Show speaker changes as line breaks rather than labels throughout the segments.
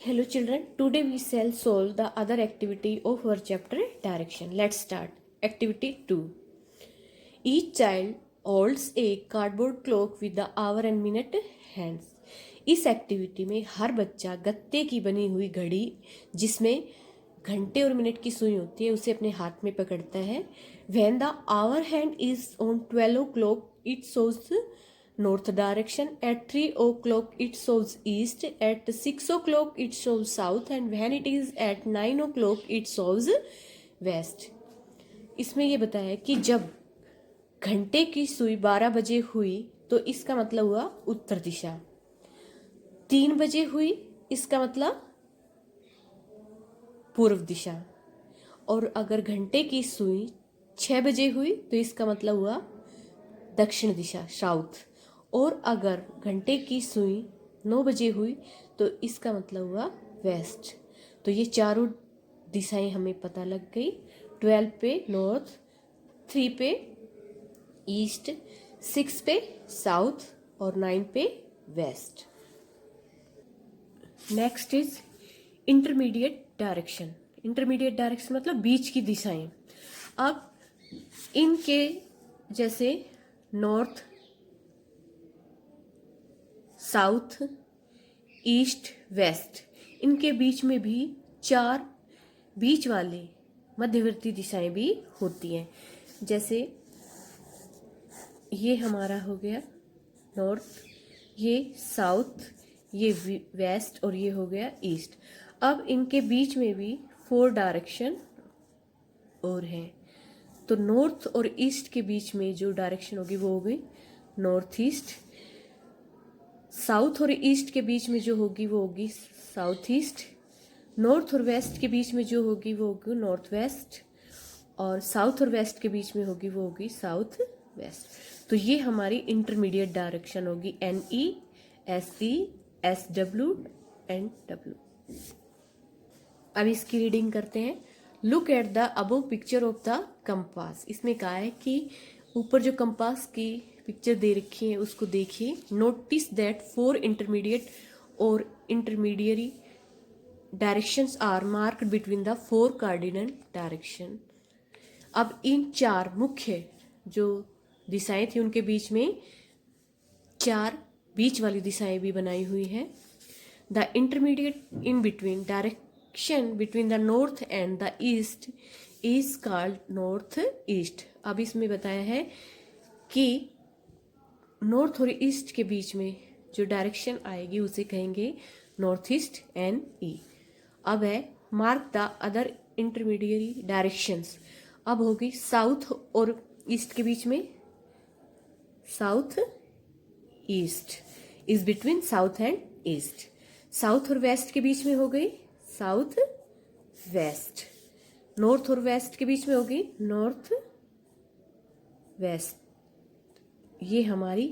Hello children, today we shall solve the other activity of our chapter direction. Let's start. Activity 2. Each child holds a cardboard clock with the hour and minute hands. इस activity में हर बच्चा गत्ते की बनी हुई घड़ी जिसमें घंटे और मिनट की सुई होती है उसे अपने हाथ में पकड़ता है. When the hour hand is on 12 o'clock, it shows north direction. At 3 o'clock it shows east. At 6 o'clock it shows south. And when it is at 9 o'clock it shows west. इसमें ये बताया है कि जब घंटे की सुई 12 बजे हुई तो इसका मतलब हुआ उत्तर दिशा. 3 बजे हुई इसका मतलब पूर्व दिशा. और अगर घंटे की सुई 6 बजे हुई तो इसका मतलब हुआ दक्षिण दिशा, साउथ. और अगर घंटे की सुई 9 बजे हुई तो इसका मतलब हुआ वेस्ट. तो ये चारों दिशाएं हमें पता लग गई. 12 पे नॉर्थ, 3 पे ईस्ट, 6 पे साउथ और 9 पे west. Next is intermediate direction. Intermediate direction मतलब बीच की दिशाएं. अब इनके जैसे नॉर्थ, साउथ, ईस्ट, वेस्ट, इनके बीच में भी 4 बीच वाले मध्यवर्ती दिशाएं भी होती हैं. जैसे ये हमारा हो गया नॉर्थ, ये साउथ, ये वेस्ट और ये हो गया ईस्ट. अब इनके बीच में भी 4 डायरेक्शन और हैं. तो नॉर्थ और ईस्ट के बीच में जो डायरेक्शन होगी वो होगी नॉर्थ ईस्ट. साउथ और ईस्ट के बीच में जो होगी वो होगी साउथ ईस्ट. नॉर्थ और वेस्ट के बीच में जो होगी वो होगी नॉर्थ वेस्ट. और साउथ और वेस्ट के बीच में होगी वो होगी साउथ वेस्ट. तो ये हमारी इंटरमीडिएट डायरेक्शन होगी NE, SE, SW and W. अब इसकी रीडिंग करते हैं. Look at the above picture of the compass. इसमें कहा है कि ऊपर जो कंपास की पिक्चर दे रखी है उसको देखिए. नोटिस दैट 4 इंटरमीडिएट और intermediary directions are marked between the 4 cardinal direction. अब इन 4 मुख्य जो दिशाएं थी उनके बीच में 4 बीच वाली दिशाएं भी बनाई हुई हैं. The intermediate in between direction between the north and the east is called north east. अब इसमें बताया है कि नॉर्थ और ईस्ट के बीच में जो डायरेक्शन आएगी उसे कहेंगे नॉर्थ ईस्ट एंड ई. अब है mark the other intermediary directions. अब होगी साउथ और ईस्ट के बीच में south east is between south and east. South और वेस्ट के बीच में हो गई साउथ वेस्ट. नॉर्थ और वेस्ट के बीच में होगी नॉर्थ वेस्ट. ये हमारी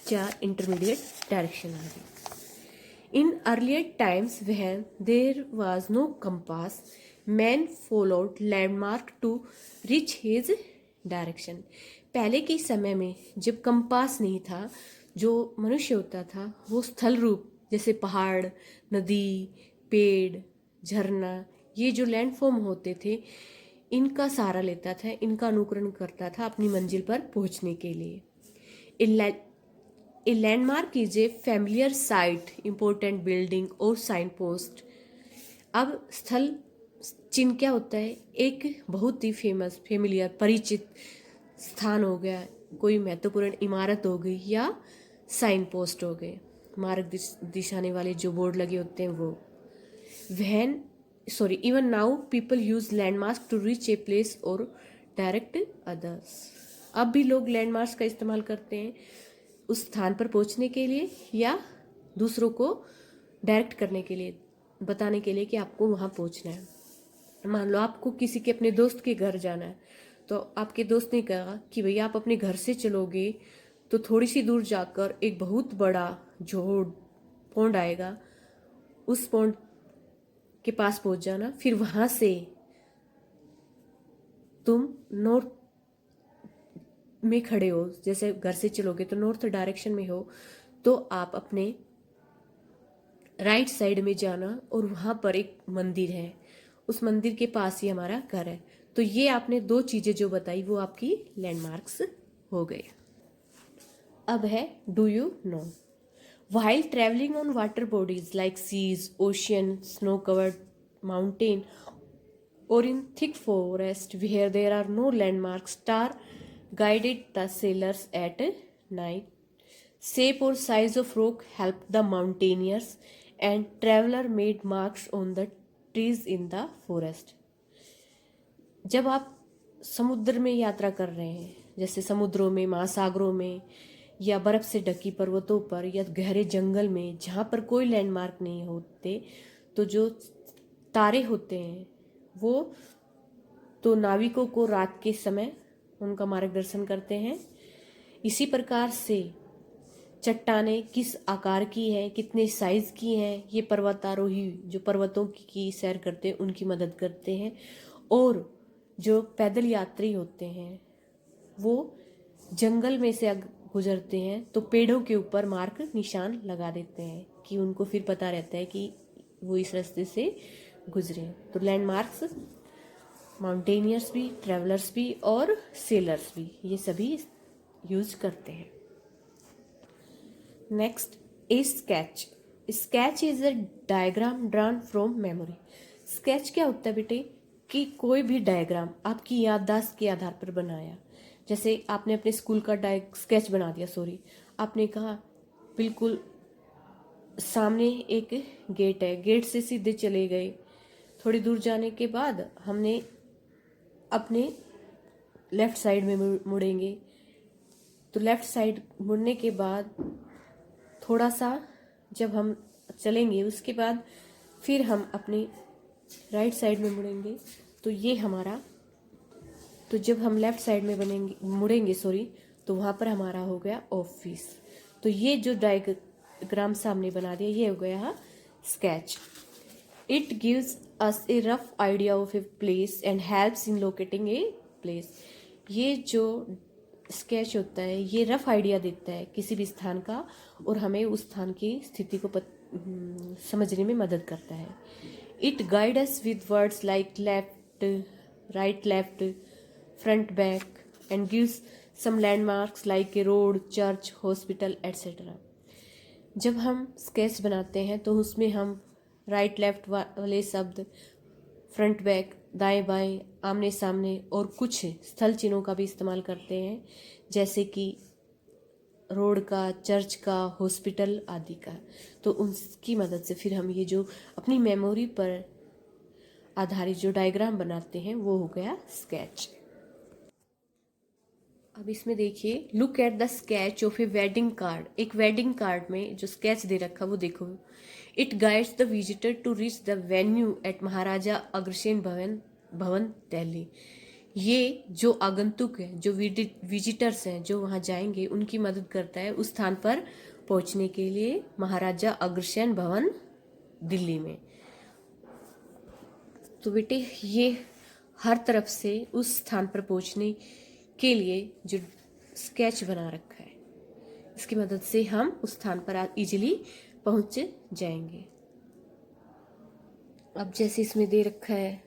4 इंटरमीडिएट डायरेक्शन आ गई. In earlier times when there was no compass, man followed landmark to reach his direction. पहले के समय में जब कंपास नहीं था, जो मनुष्य होता था वो स्थल रूप जैसे पहाड़, नदी, पेड़, झरना, ये जो लैंडफॉर्म होते थे इनका सहारा लेता था, इनका अनुकरण करता था अपनी मंजिल पर पहुंचने के लिए. A landmark is a familiar site, important building और signpost. अब स्थल चिन्ह क्या होता है? एक बहुत ही फेमस, फेमिलियर, परिचित स्थान हो गया, कोई महत्वपूर्ण इमारत हो गई या साइन पोस्ट हो गए, मार्ग दिखाने वाले जो बोर्ड लगे होते हैं वो. Even now people use landmarks to reach a place or direct others. अब भी लोग लैंडमार्क्स का इस्तेमाल करते हैं उस स्थान पर पहुंचने के लिए या दूसरों को डायरेक्ट करने के लिए, बताने के लिए कि आपको वहां पहुंचना है. मान लो आपको किसी के अपने दोस्त के घर जाना है तो आपके दोस्त ने कहा कि भैया आप अपने घर से चलोगे तो थोड़ी सी दूर जाकर एक बहुत बड़ा जोड़ पौंड आएगा, उस पौंड के पास पहुंच जाना. फिर वहां से तुम नॉर्थ में खड़े हो, जैसे घर से चलोगे तो नॉर्थ डायरेक्शन में हो, तो आप अपने राइट साइड में जाना और वहाँ पर एक मंदिर है, उस मंदिर के पास ही हमारा घर है। तो ये आपने दो चीज़ें जो बताई वो आपकी लैंडमार्क्स हो गए। अब है do you know. While traveling on water bodies like seas, ocean, snow-covered mountain, or in thick forest where there are no landmarks, star guided the sailors at night. Shape or size of rock helped the mountaineers, and traveler made marks on the trees in the forest. जब आप समुद्र में यात्रा कर रहे हैं, जैसे समुद्रों में, महासागरों में, या बर्फ से ढकी पर्वतों पर, या गहरे जंगल में जहाँ पर कोई लैंडमार्क नहीं होते, तो जो तारे होते हैं वो तो नाविकों को रात के समय उनका मार्गदर्शन करते हैं। इसी प्रकार से चट्टानें किस आकार की है, कितने साइज की हैं, ये पर्वतारोही जो पर्वतों की सैर करते हैं उनकी मदद करते हैं। और जो पैदल यात्री होते हैं वो जंगल में से गुजरते हैं तो पेड़ों के ऊपर मार्क निशान लगा देते हैं कि उनको फिर पता रहता है कि वो इस रास्ते से गुजरे। तो लैंडमार्क्स माउंटेनियर्स भी, ट्रैवलर्स भी और सेलर्स भी ये सभी यूज करते हैं। Next A sketch. Sketch is a diagram drawn from memory. Sketch क्या होता है बेटे कि कोई भी डायग्राम आपकी याददाश्त के आधार पर बनाया। जैसे आपने अपने स्कूल का स्केच बना दिया, आपने कहा बिल्कुल सामने एक गेट है, गेट से सीधे चले गए, थोड़ी दूर जाने के बाद हमने अपने लेफ्ट साइड में मुड़ेंगे, तो लेफ्ट साइड मुड़ने के बाद थोड़ा सा जब हम चलेंगे उसके बाद फिर हम अपने राइट साइड में मुड़ेंगे, तो ये हमारा, तो जब हम लेफ्ट साइड में मुड़ेंगे तो वहाँ पर हमारा हो गया ऑफिस। तो ये जो डायग्राम सामने बना दिया ये हो गया sketch. It gives us A rough idea of a place and helps in locating a place. ये जो स्केच होता है ये रफ आइडिया देता है किसी भी स्थान का और हमें उस स्थान की स्थिति को समझने में मदद करता है। It guide us with words like left, right, left, front, back, and gives some landmarks like a road, church, hospital etcetera. जब हम स्केच बनाते हैं तो उसमें हम राइट लेफ्ट वाले शब्द, फ्रंट बैक, दाएं बाएं, आमने सामने और कुछ स्थल चिन्हों का भी इस्तेमाल करते हैं, जैसे कि रोड का, चर्च का, हॉस्पिटल आदि का। तो उसकी मदद से फिर हम ये जो अपनी मेमोरी पर आधारित जो डायग्राम बनाते हैं वो हो गया स्केच। अब इसमें देखिए, look at the sketch of a wedding card. एक वेडिंग कार्ड में जो स्केच दे रखा वो देखो। It guides the visitor to reach the venue at Maharaja Agrasen Bhawan Delhi. ये जो आगंतुक है, जो विजिटर्स हैं जो वहाँ जाएंगे, उनकी मदद करता है उस स्थान पर पहुँचने के लिए, महाराजा अग्रसेन भवन दिल्ली में। तो बेटे ये हर तरफ से उस स्थान पर पहुँचने के लिए जो स्केच बना रखा है इसकी मदद से हम उस स्थान पर इजीली पहुंच जाएंगे। अब जैसे इसमें दे रखा है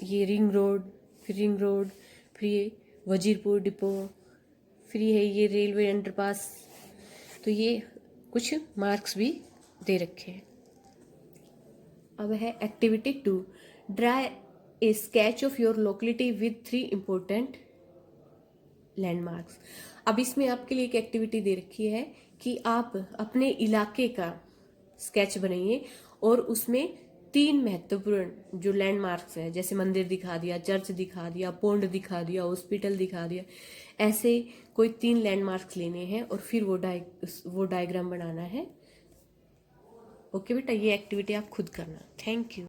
ये रिंग रोड, फिर ये वजीरपुर डिपो, फिर ये है ये रेलवे अंडरपास। तो ये कुछ मार्क्स भी दे रखे हैं। अब है activity 2, draw a sketch of your locality with 3 important landmarks. अब इसमें आपके लिए एक एक्टिविटी दे रखी है कि आप अपने इलाके का स्केच बनाइए और उसमें 3 महत्वपूर्ण जो लैंडमार्क्स हैं, जैसे मंदिर दिखा दिया, चर्च दिखा दिया, पोंड दिखा दिया, हॉस्पिटल दिखा दिया, ऐसे कोई 3 लैंडमार्क्स लेने हैं और फिर वो डायग्राम बनाना है। ओके बेटा, ये एक्टिविटी आप खुद करना। Thank you.